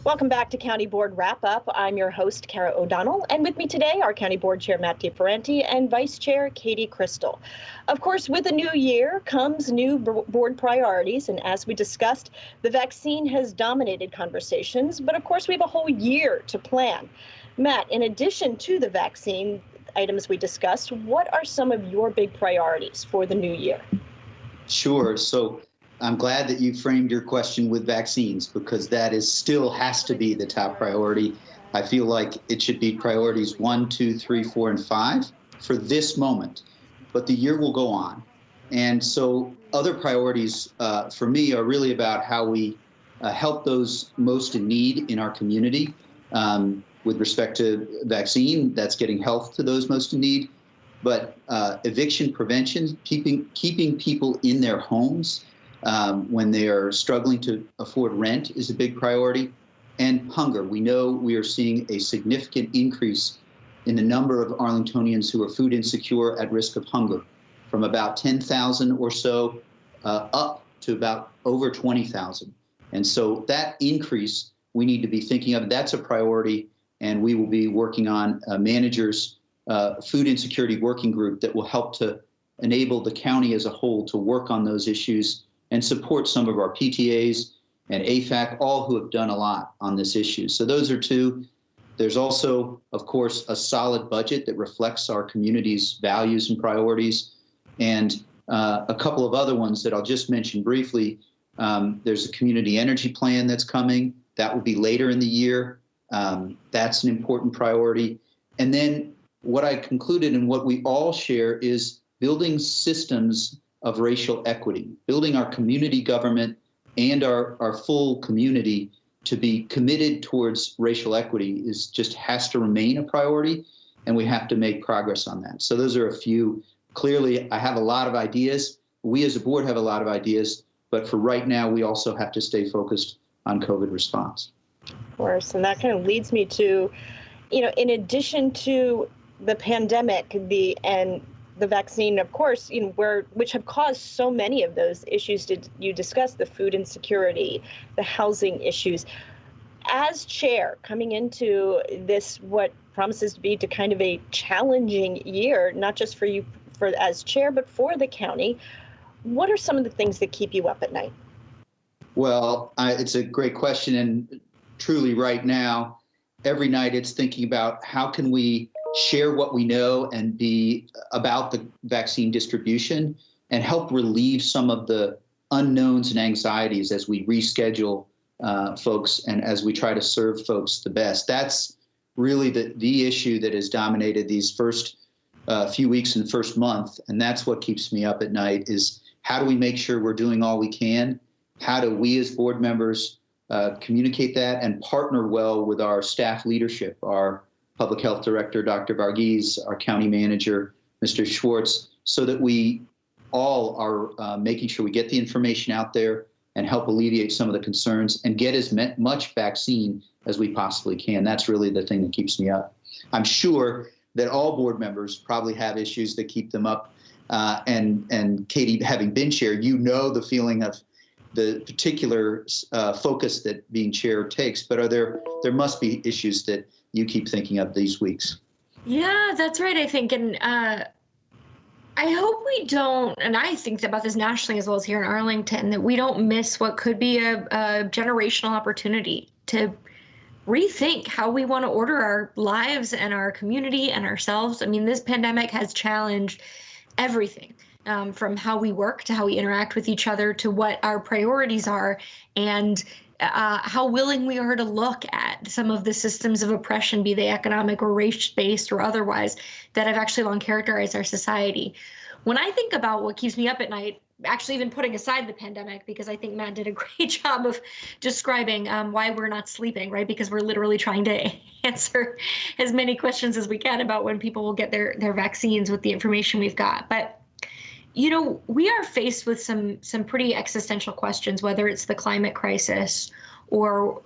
Welcome back to County Board Wrap-Up. I'm your host, Kara O'Donnell, and with me today are County Board Chair Matt DiFerenti and Vice Chair Katie Crystal. Of course, with a new year comes new board priorities, and as we discussed, the vaccine has dominated conversations, but of course we have a whole year to plan. Matt, in addition to the vaccine items we discussed, what are some of your big priorities for the new year? Sure. So I'm glad that you framed your question with vaccines, because that still has to be the top priority. I feel like it should be priorities 1, 2, 3, 4, and 5 for this moment, but the year will go on. And so other priorities for me are really about how we help those most in need in our community. With respect to vaccine, that's getting health to those most in need, but eviction prevention, keeping people in their homes when they are struggling to afford rent is a big priority. And hunger. We know we are seeing a significant increase in the number of Arlingtonians who are food insecure at risk of hunger, from about 10,000 or so up to about over 20,000. And so that increase we need to be thinking of. That's a priority, and we will be working on managers' food insecurity working group that will help to enable the county as a whole to work on those issues and support some of our PTAs and AFAC, all who have done a lot on this issue. So those are two. There's also, of course, a solid budget that reflects our community's values and priorities. And a couple of other ones that I'll just mention briefly. There's a community energy plan that's coming. That will be later in the year. That's an important priority. And then what I concluded and what we all share is building systems of racial equity, building our community government and our full community to be committed towards racial equity has to remain a priority, and we have to make progress on that. So those are a few. Clearly, I have a lot of ideas. We as a board have a lot of ideas, but for right now, we also have to stay focused on COVID response. Of course, and that kind of leads me to, in addition to the pandemic, the vaccine, of course, which have caused so many of those issues you discussed, the food insecurity, the housing issues. As chair, coming into this, what promises to be kind of a challenging year, not just for you as chair, but for the county, what are some of the things that keep you up at night? Well, it's a great question. And truly right now, every night it's thinking about how can we share what we know and be about the vaccine distribution and help relieve some of the unknowns and anxieties as we reschedule folks and as we try to serve folks the best. That's really the issue that has dominated these first few weeks and first month. And that's what keeps me up at night is how do we make sure we're doing all we can? How do we as board members communicate that and partner well with our staff leadership, our Public Health Director, Dr. Varghese, our County Manager, Mr. Schwartz, so that we all are making sure we get the information out there and help alleviate some of the concerns and get as much vaccine as we possibly can. That's really the thing that keeps me up. I'm sure that all board members probably have issues that keep them up. And Katie, having been chair, the feeling of the particular focus that being chair takes, but there must be issues that you keep thinking of these weeks. Yeah, that's right, I think. And I hope we don't, and I think about this nationally as well as here in Arlington, that we don't miss what could be a generational opportunity to rethink how we want to order our lives and our community and ourselves. I mean, this pandemic has challenged everything. From how we work to how we interact with each other to what our priorities are and how willing we are to look at some of the systems of oppression, be they economic or race-based or otherwise, that have actually long characterized our society. When I think about what keeps me up at night, actually even putting aside the pandemic, because I think Matt did a great job of describing why we're not sleeping, right? Because we're literally trying to answer as many questions as we can about when people will get their vaccines with the information we've got. But we are faced with some pretty existential questions, whether it's the climate crisis or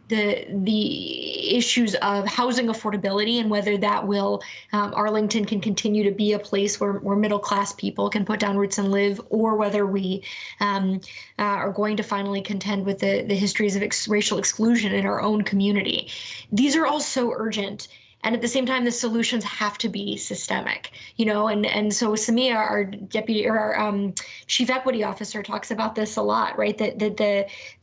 the issues of housing affordability and whether that will Arlington can continue to be a place where middle class people can put down roots and live, or whether we are going to finally contend with the histories of racial exclusion in our own community. These are all so urgent. And at the same time, the solutions have to be systemic, and so Samia, our deputy or our chief equity officer, talks about this a lot, right? That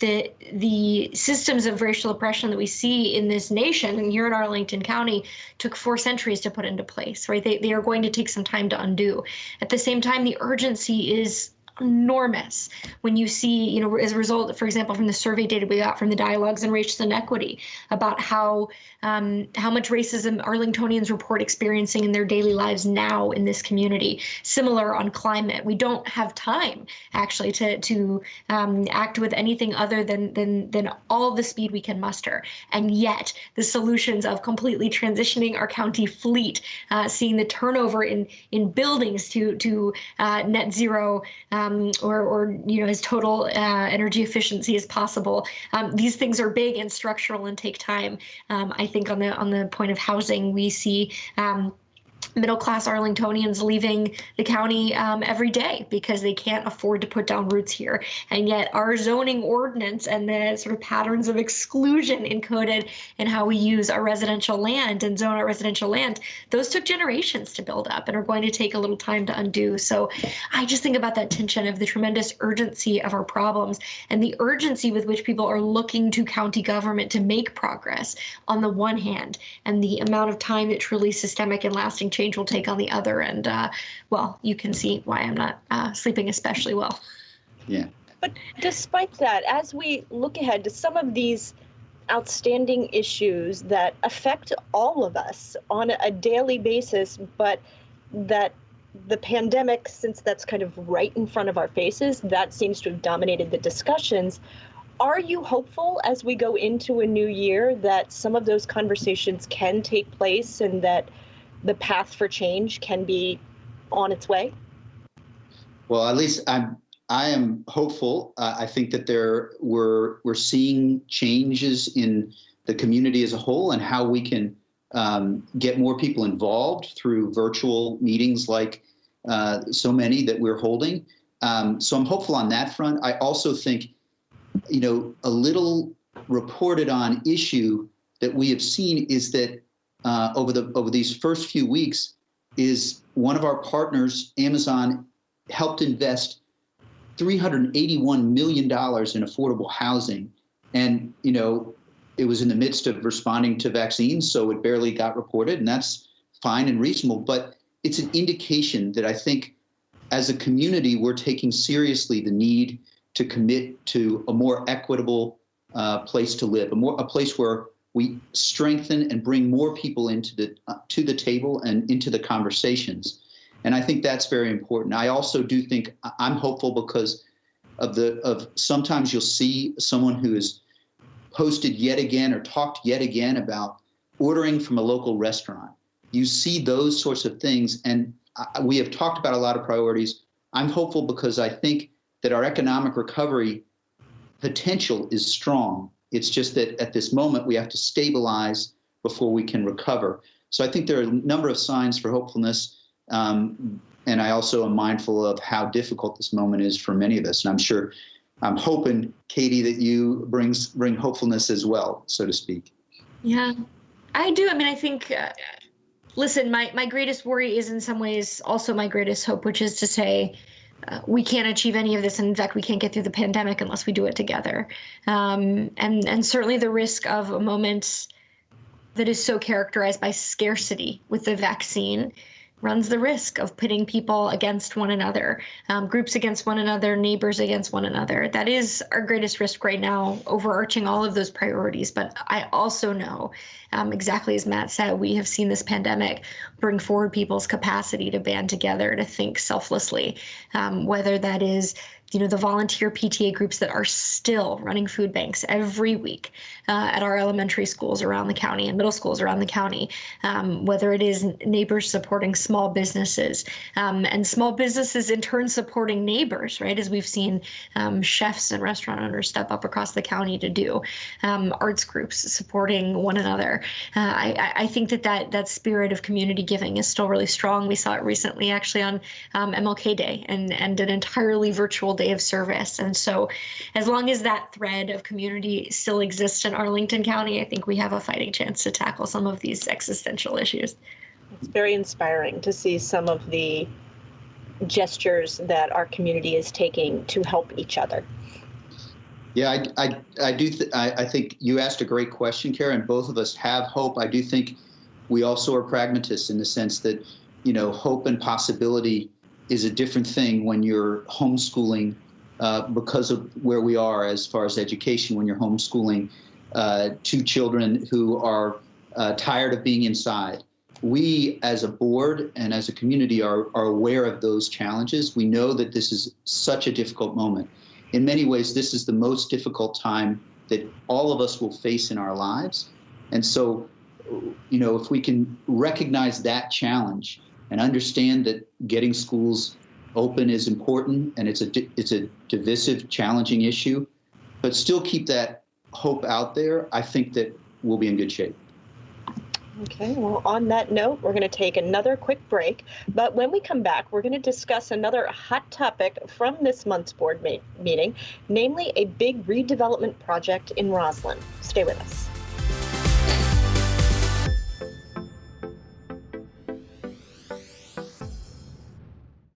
the systems of racial oppression that we see in this nation and here in Arlington County took 4 centuries to put into place, right? They are going to take some time to undo. At the same time, the urgency is enormous when you see, as a result, for example, from the survey data we got from the Dialogues on Racial Inequity about how much racism Arlingtonians report experiencing in their daily lives now in this community. Similar on climate. We don't have time actually to act with anything other than all the speed we can muster. And yet the solutions of completely transitioning our county fleet, seeing the turnover in buildings to net zero, or as total energy efficiency as possible. These things are big and structural and take time. I think on the point of housing, we see middle-class Arlingtonians leaving the county every day because they can't afford to put down roots here. And yet our zoning ordinance and the sort of patterns of exclusion encoded in how we use our residential land and zone our residential land, those took generations to build up and are going to take a little time to undo. So I just think about that tension of the tremendous urgency of our problems and the urgency with which people are looking to county government to make progress on the one hand, and the amount of time that truly systemic and lasting change will take on the other. And well, you can see why I'm not sleeping especially well. Yeah. But despite that, as we look ahead to some of these outstanding issues that affect all of us on a daily basis, but that the pandemic, since that's kind of right in front of our faces, that seems to have dominated the discussions. Are you hopeful as we go into a new year that some of those conversations can take place and that the path for change can be on its way? Well, at least I am hopeful. I think that we're seeing changes in the community as a whole and how we can get more people involved through virtual meetings like so many that we're holding. So I'm hopeful on that front. I also think, a little reported on issue that we have seen is that over these first few weeks is one of our partners, Amazon, helped invest $381 million in affordable housing. And, it was in the midst of responding to vaccines, so it barely got reported, and that's fine and reasonable. But it's an indication that I think as a community, we're taking seriously the need to commit to a more equitable place to live, a place where we strengthen and bring more people to the table and into the conversations. And I think that's very important. I also do think I'm hopeful because of sometimes you'll see someone who has posted yet again or talked yet again about ordering from a local restaurant. You see those sorts of things. And we have talked about a lot of priorities. I'm hopeful because I think that our economic recovery potential is strong. It's just that at this moment, we have to stabilize before we can recover. So I think there are a number of signs for hopefulness. And I also am mindful of how difficult this moment is for many of us. And I'm hoping, Katie, that you bring hopefulness as well, so to speak. Yeah, I do. I mean, I think, listen, my greatest worry is in some ways also my greatest hope, which is to say, we can't achieve any of this. And in fact, we can't get through the pandemic unless we do it together. And certainly the risk of a moment that is so characterized by scarcity with the vaccine runs the risk of pitting people against one another, groups against one another, neighbors against one another. That is our greatest risk right now, overarching all of those priorities. But I also know, exactly as Matt said, we have seen this pandemic bring forward people's capacity to band together, to think selflessly, whether that is the volunteer PTA groups that are still running food banks every week at our elementary schools around the county and middle schools around the county, whether it is neighbors supporting small businesses and small businesses in turn supporting neighbors, right, as we've seen chefs and restaurant owners step up across the county to do, arts groups supporting one another. I think that spirit of community giving is still really strong. We saw it recently actually on MLK Day and an entirely virtual day of service. And so as long as that thread of community still exists in Arlington County, I think we have a fighting chance to tackle some of these existential issues. It's very inspiring to see some of the gestures that our community is taking to help each other. Yeah, I think you asked a great question, Karen. Both of us have hope. I do think we also are pragmatists in the sense that, hope and possibility is a different thing when you're homeschooling because of where we are as far as education, when you're homeschooling two children who are tired of being inside. We as a board and as a community are aware of those challenges. We know that this is such a difficult moment. In many ways, this is the most difficult time that all of us will face in our lives. And so, if we can recognize that challenge and understand that getting schools open is important and it's a divisive, challenging issue, but still keep that hope out there, I think that we'll be in good shape. Okay, well, on that note, we're going to take another quick break. But when we come back, we're going to discuss another hot topic from this month's board meeting, namely a big redevelopment project in Roslyn. Stay with us.